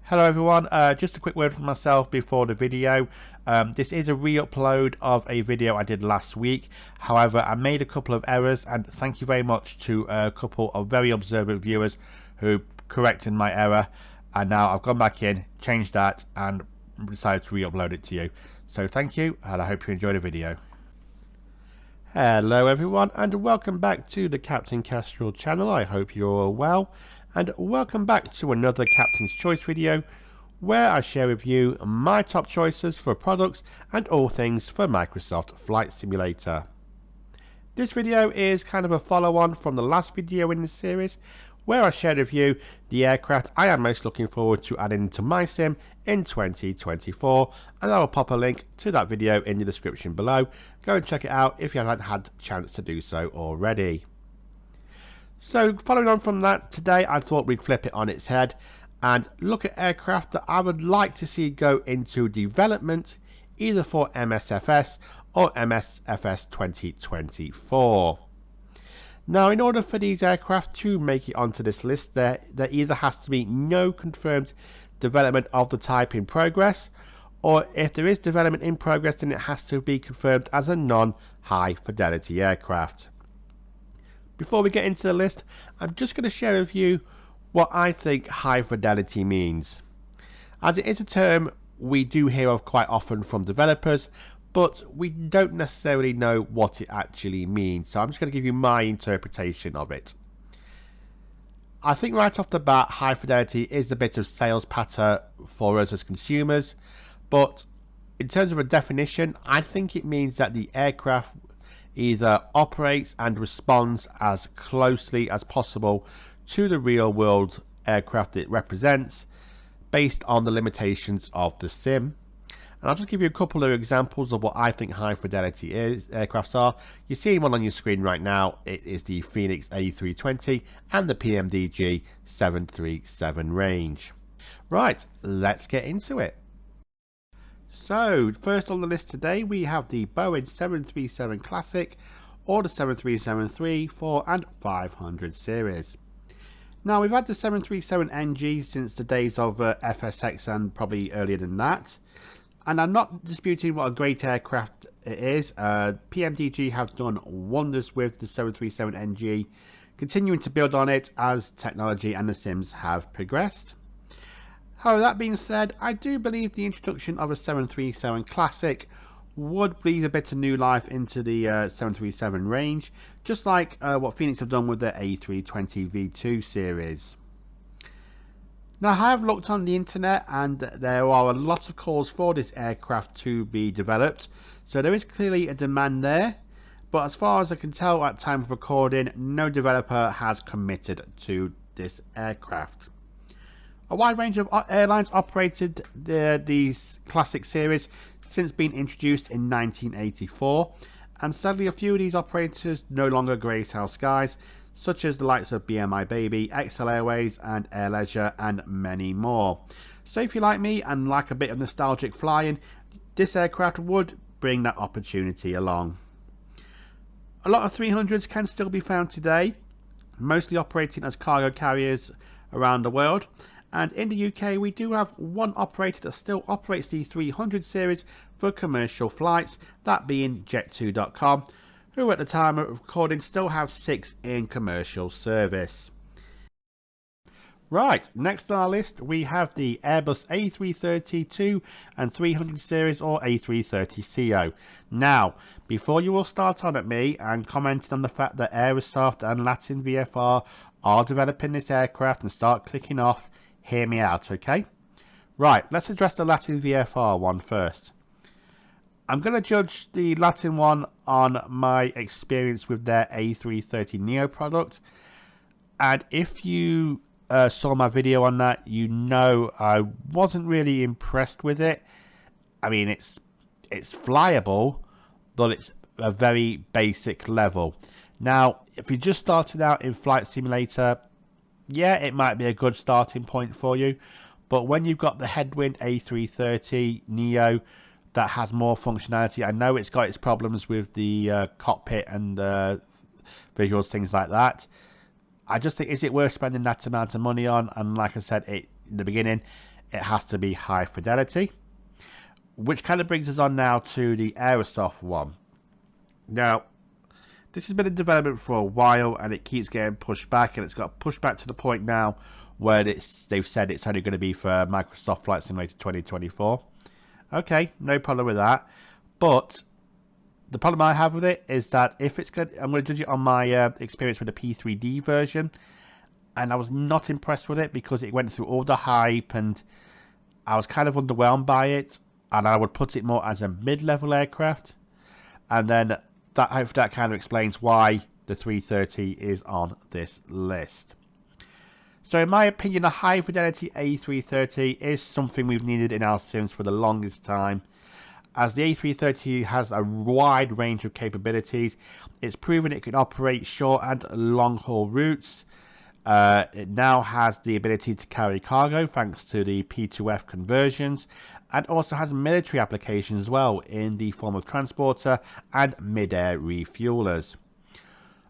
Hello everyone, just a quick word from myself before the video. This is a re-upload of a video I did last week. However, I made a couple of errors, and thank you very much to a couple of very observant viewers who corrected my error, and now I've gone back in, changed that, and decided to re-upload it to you. So thank you, and I hope you enjoy the video. Hello everyone, and welcome back to the Captain Kestrel channel. I hope you're all well, and welcome back to another Captain's Choice video where I share with you my top choices for products and all things for Microsoft Flight Simulator. This video is kind of a follow-on from the last video in this series where I shared with you the aircraft I am most looking forward to adding to my sim in 2024, and I will pop a link to that video in the description below. Go and check it out if you haven't had a chance to do so already. So following on from that, today I thought we'd flip it on its head and look at aircraft that I would like to see go into development either for MSFS or MSFS 2024. Now, in order for these aircraft to make it onto this list, there either has to be no confirmed development of the type in progress, or if there is development in progress, then it has to be confirmed as a non-high fidelity aircraft. Before we get into the list, I'm just going to share with you what I think high fidelity means, as it is a term we do hear of quite often from developers, but we don't necessarily know what it actually means. So I'm just going to give you my interpretation of it. I think right off the bat, high fidelity is a bit of sales patter for us as consumers, but in terms of a definition, I think it means that the aircraft either operates and responds as closely as possible to the real world aircraft it represents based on the limitations of the sim. And I'll just give you a couple of examples of what I think high fidelity aircrafts are. You're seeing one on your screen right now. It is the Phoenix A320 and the PMDG 737 range. Right, let's get into it. So first on the list today we have the Boeing 737 Classic or the 737-3, 4 and 500 series. Now, we've had the 737NG since the days of FSX and probably earlier than that. And I'm not disputing what a great aircraft it is. PMDG have done wonders with the 737NG, continuing to build on it as technology and the sims have progressed. However, that being said, I do believe the introduction of a 737 Classic would breathe a bit of new life into the 737 range, just like what Phoenix have done with the A320 V2 series. Now, I have looked on the internet and there are a lot of calls for this aircraft to be developed, so there is clearly a demand there, but as far as I can tell at time of recording, no developer has committed to this aircraft. A wide range of airlines operated these Classic series since being introduced in 1984, and sadly a few of these operators no longer grace our skies, such as the likes of BMI Baby, XL Airways and Air Leisure and many more. So if you like me and like a bit of nostalgic flying, this aircraft would bring that opportunity along. A lot of 300s can still be found today, mostly operating as cargo carriers around the world. And in the UK, we do have one operator that still operates the 300 series for commercial flights, that being Jet2.com, who at the time of recording still have 6 in commercial service. Right, next on our list we have the Airbus A330-2 and 300 series or A330ceo. Now, before you all start on at me and commenting on the fact that Aerosoft and Latin VFR are developing this aircraft and start clicking off, hear me out, okay? Right, let's address the Latin VFR one first. I'm going to judge the Latin one on my experience with their A330neo product, and if you saw my video on that, you know I wasn't really impressed with it. I mean, it's flyable, but it's a very basic level. Now, if you're just starting out in Flight Simulator, yeah, it might be a good starting point for you, but when you've got the headwind A330 Neo that has more functionality, I know it's got its problems with the cockpit and visuals, things like that. I just think, is it worth spending that amount of money on? And like I said in the beginning, it has to be high fidelity, which kind of brings us on now to the Aerosoft one. Now, this has been in development for a while and it keeps getting pushed back, and it's got pushed back to the point now where they've said it's only going to be for Microsoft Flight Simulator 2024. Okay, no problem with that. But the problem I have with it is that if it's good, I'm going to judge it on my experience with the P3D version, and I was not impressed with it because it went through all the hype and I was kind of underwhelmed by it, and I would put it more as a mid-level aircraft. And then hopefully that kind of explains why the 330 is on this list. So in my opinion, a high fidelity A330 is something we've needed in our sims for the longest time, as the A330 has a wide range of capabilities. It's proven it can operate short and long haul routes. It now has the ability to carry cargo thanks to the P2F conversions, and also has military applications as well in the form of transporter and mid-air refuelers.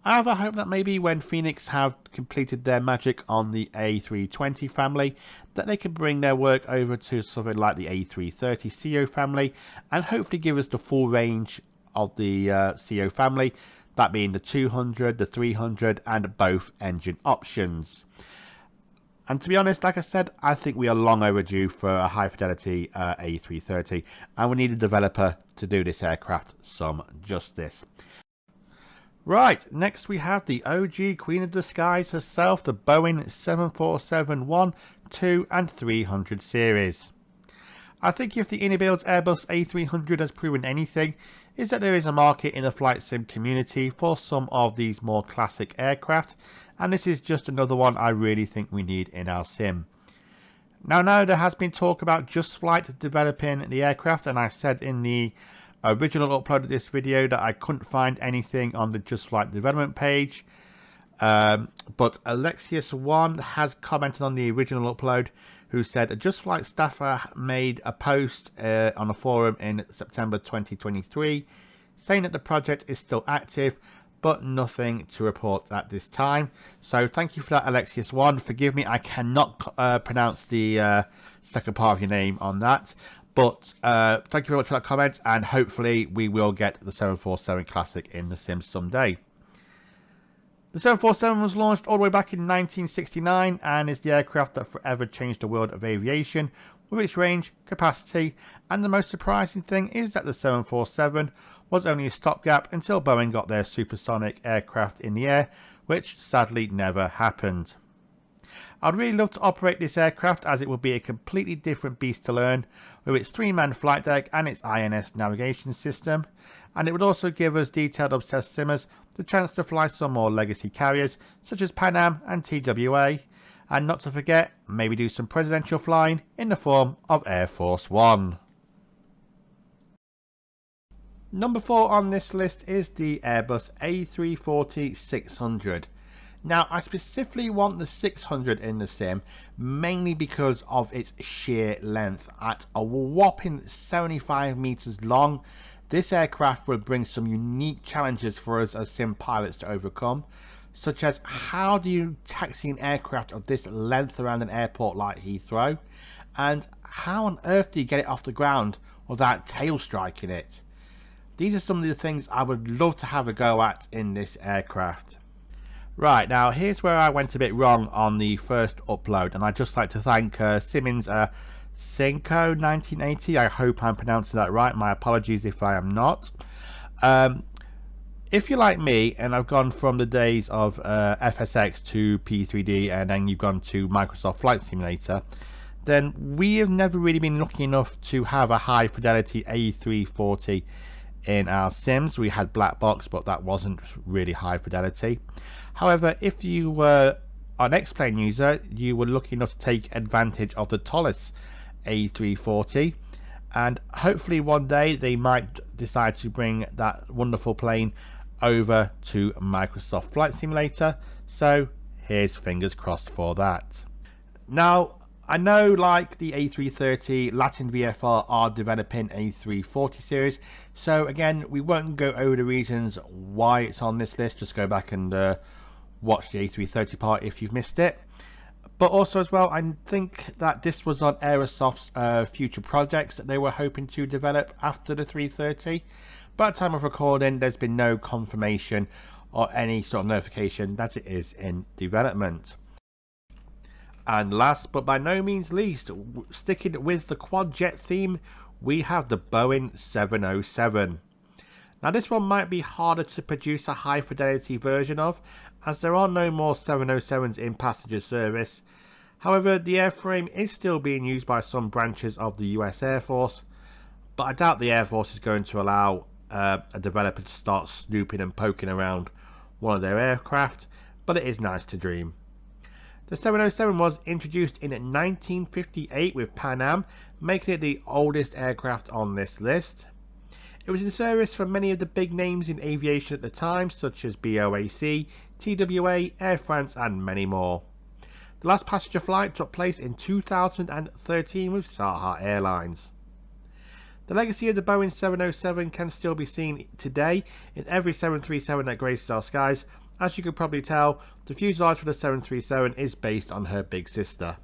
I have a hope that maybe when Phoenix have completed their magic on the A320 family, that they can bring their work over to something like the A330 CO family, and hopefully give us the full range of the CO family, that being the 200, the 300 and both engine options. And to be honest, like I said, I think we are long overdue for a high fidelity A330, and we need a developer to do this aircraft some justice. Right, next we have the OG Queen of the Skies herself, the Boeing 747-1, 2 and 300 series. I think if the Unibuilds Airbus A300 has proven anything, is that there is a market in the flight sim community for some of these more classic aircraft, and this is just another one I really think we need in our sim. Now, there has been talk about Just Flight developing the aircraft, and I said in the original upload of this video that I couldn't find anything on the Just Flight development page, but Alexius1 has commented on the original upload, who said a Just Flight staffer made a post on a forum in September 2023 saying that the project is still active but nothing to report at this time. So thank you for that, Alexius1. Forgive me, I cannot pronounce the second part of your name on that. But thank you very much for that comment, and hopefully we will get the 747 Classic in the Sims someday. The 747 was launched all the way back in 1969 and is the aircraft that forever changed the world of aviation with its range, capacity, and the most surprising thing is that the 747 was only a stopgap until Boeing got their supersonic aircraft in the air, which sadly never happened. I'd really love to operate this aircraft, as it would be a completely different beast to learn with its 3-man flight deck and its INS navigation system, and it would also give us detailed obsessed simmers the chance to fly some more legacy carriers such as Pan Am and TWA, and not to forget, maybe do some presidential flying in the form of Air Force One. Number 4 on this list is the Airbus A340-600. Now, I specifically want the 600 in the sim, mainly because of its sheer length. At a whopping 75 meters long, this aircraft will bring some unique challenges for us as sim pilots to overcome, such as how do you taxi an aircraft of this length around an airport like Heathrow, and how on earth do you get it off the ground without tail striking it? These are some of the things I would love to have a go at in this aircraft. Right, now here's where I went a bit wrong on the first upload, and I'd just like to thank Simmons Cinco 1980. I hope I'm pronouncing that right. My apologies if I am not. If you're like me and I've gone from the days of FSX to P3D and then you've gone to Microsoft Flight Simulator, then we have never really been lucky enough to have a high fidelity A340 in our sims. We had Black Box, but that wasn't really high fidelity. However, if you were an X-Plane user, you were lucky enough to take advantage of the tallest A340, and hopefully one day they might decide to bring that wonderful plane over to Microsoft Flight Simulator, so here's fingers crossed for that. Now, I know, like the A330, Latin VFR are developing A340 series, so again, we won't go over the reasons why it's on this list. Just go back and watch the A330 part if you've missed it. But also as well, I think that this was on Aerosoft's future projects that they were hoping to develop after the 330. But at the time of recording, there's been no confirmation or any sort of notification that it is in development. And last but by no means least, sticking with the quad jet theme, we have the Boeing 707. Now this one might be harder to produce a high fidelity version of, as there are no more 707s in passenger service. However, the airframe is still being used by some branches of the US Air Force, but I doubt the Air Force is going to allow a developer to start snooping and poking around one of their aircraft, but it is nice to dream. The 707 was introduced in 1958 with Pan Am, making it the oldest aircraft on this list. It was in service for many of the big names in aviation at the time, such as BOAC, TWA, Air France and many more. The last passenger flight took place in 2013 with Saha Airlines. The legacy of the Boeing 707 can still be seen today in every 737 that graces our skies. As you could probably tell, the fuselage for the 737 is based on her big sister.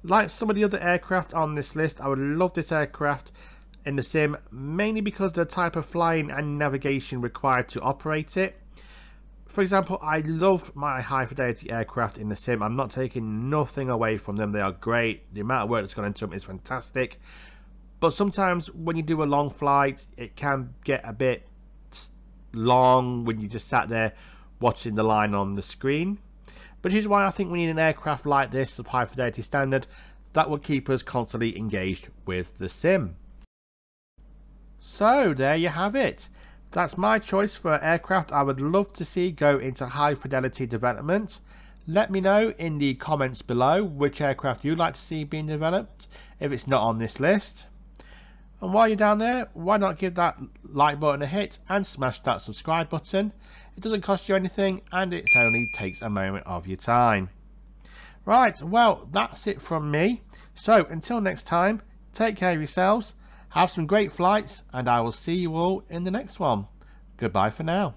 Like some of the other aircraft on this list, I would love this aircraft in the sim, mainly because of the type of flying and navigation required to operate it. For example, I love my high fidelity aircraft in the sim. I'm not taking nothing away from them. They are great. The amount of work that's gone into them is fantastic. But sometimes when you do a long flight, it can get a bit long when you just sat there watching the line on the screen. But here's why I think we need an aircraft like this of high fidelity standard that will keep us constantly engaged with the sim. So there you have it. That's my choice for aircraft I would love to see go into high fidelity development. Let me know in the comments below which aircraft you'd like to see being developed if it's not on this list. And while you're down there, why not give that like button a hit and smash that subscribe button. It doesn't cost you anything and it only takes a moment of your time. Right, well that's it from me. So until next time, take care of yourselves, have some great flights, and I will see you all in the next one. Goodbye for now.